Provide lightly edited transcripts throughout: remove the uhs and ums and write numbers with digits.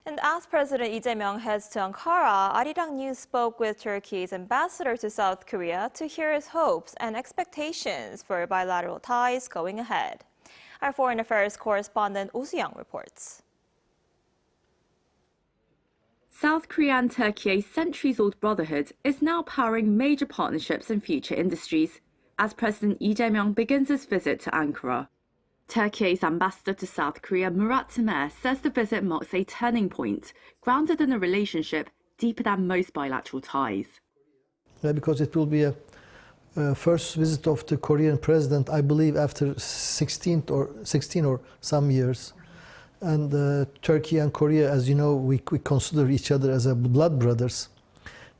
And as President Lee Jae Myung heads to Ankara, ArirangNews spoke with Turkey's ambassador to South Korea to hear his hopes and expectations for bilateral ties going ahead. Our foreign affairs correspondent Oh Soo-young reports. South Korea and Türkiye's centuries-old brotherhood is now powering major partnerships in future industries as President Lee Jae Myung begins his visit to Ankara. Turkey's ambassador to South Korea, Murat Tamer, says the visit marks a turning point, grounded in a relationship deeper than most bilateral ties. Because it will be a first visit of the Korean president, I believe, after 16 or some years. And Turkey and Korea, as you know, we consider each other as blood brothers.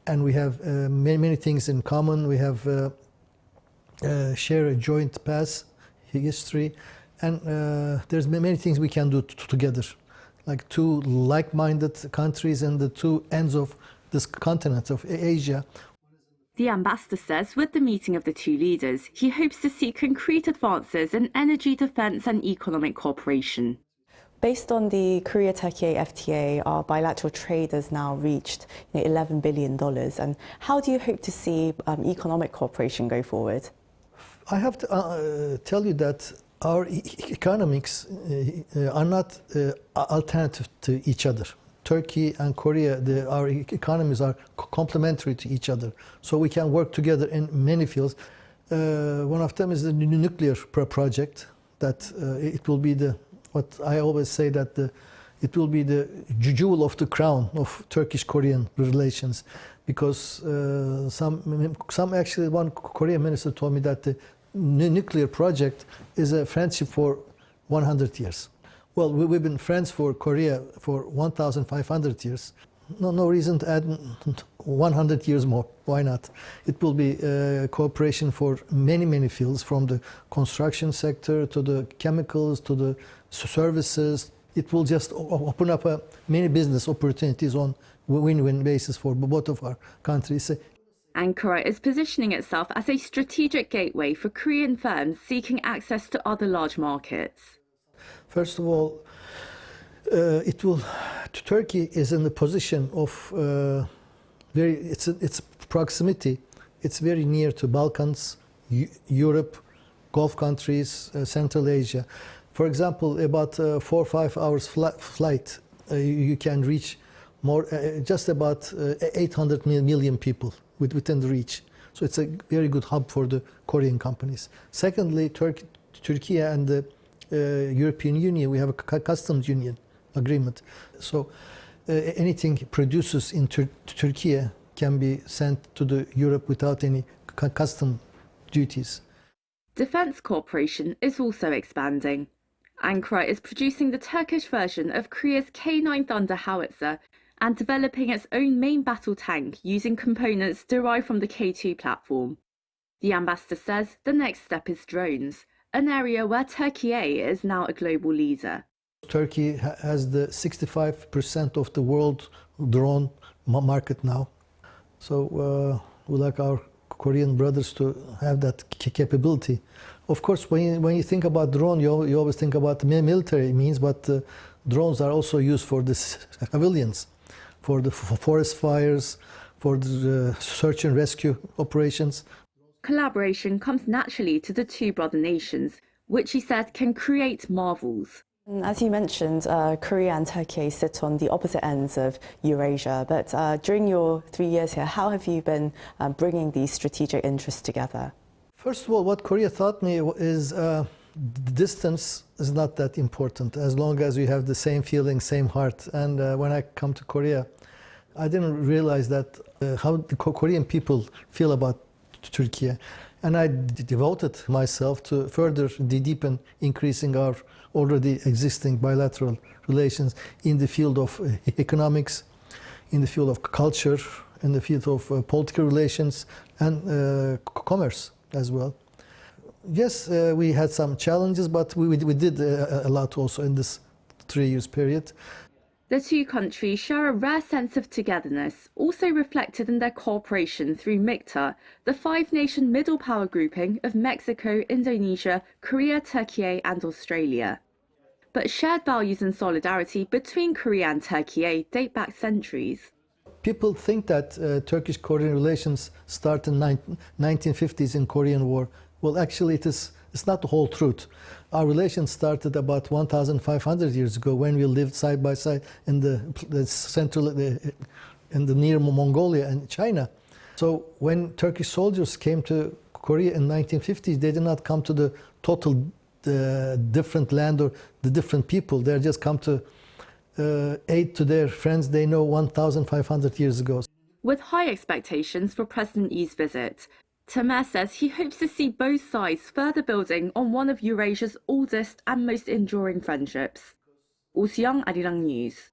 And we have many things in common. We have share a joint past history. And there's many things we can do together, like two like-minded countries and the two ends of this continent of Asia. The ambassador says with the meeting of the two leaders, he hopes to see concrete advances in energy, defense and economic cooperation. Based on the Korea-Türkiye FTA, our bilateral trade has now reached $11 billion. And how do you hope to see economic cooperation go forward? I have to tell you that our economics are not alternative to each other. Turkey and Korea, our economies are complementary to each other. So we can work together in many fields. One of them is the nuclear project, that it will be what I always say, that it will be the jewel of the crown of Turkish-Korean relations. Because actually one Korean minister told me that the nuclear project is a friendship for 100 years. Well, we've been friends for Korea for 1,500 years. No reason to add 100 years more. Why not? It will be cooperation for many fields, from the construction sector to the chemicals to the services. It will just open up many business opportunities on win-win basis for both of our countries. Ankara is positioning itself as a strategic gateway for Korean firms seeking access to other large markets. First of all, Turkey is in the position of its proximity. It's very near to Balkans, Europe, Gulf countries, Central Asia. For example, about 4 or 5 hours flight, you can reach just about 800 million people within the reach. So it's a very good hub for the Korean companies. Secondly, Turkey and the European Union, we have a customs union agreement. So anything produces in Turkey can be sent to Europe without any custom duties. Defense cooperation is also expanding. Ankara is producing the Turkish version of Korea's K9 Thunder howitzer and developing its own main battle tank using components derived from the K2 platform. The ambassador says the next step is drones, an area where Türkiye is now a global leader. Turkey has the 65% of the world drone market now. So we like our Korean brothers to have that capability. Of course, when you think about drone, you always think about the military means, but drones are also used for the civilians, for the forest fires, for the search and rescue operations. Collaboration comes naturally to the two brother nations, which he said can create marvels. As you mentioned, Korea and Turkey sit on the opposite ends of Eurasia. But during your 3 years here, how have you been bringing these strategic interests together? First of all, what Korea taught me is distance is not that important, as long as you have the same feeling, same heart. And when I come to Korea, I didn't realize that how the Korean people feel about Turkey. And I devoted myself to further deepen increasing our already existing bilateral relations in the field of economics, in the field of culture, in the field of political relations and commerce as well. Yes, we had some challenges, but we did a lot also in this 3 years period. The two countries share a rare sense of togetherness, also reflected in their cooperation through MIKTA, the five-nation middle power grouping of Mexico, Indonesia, Korea, Türkiye and Australia. but shared values and solidarity between Korea and Türkiye date back centuries. People think that Turkish-Korean relations start in 1950s in Korean War. Well, actually, it's not the whole truth. Our relations started about 1,500 years ago when we lived side by side in the central, in the near Mongolia and China. So when Turkish soldiers came to Korea in 1950s, they did not come to the total different land or the different people. They just come to aid to their friends they know 1,500 years ago. With high expectations for President Lee's visit, Tamer says he hopes to see both sides further building on one of Eurasia's oldest and most enduring friendships. Oh Soo-young, Arirang News.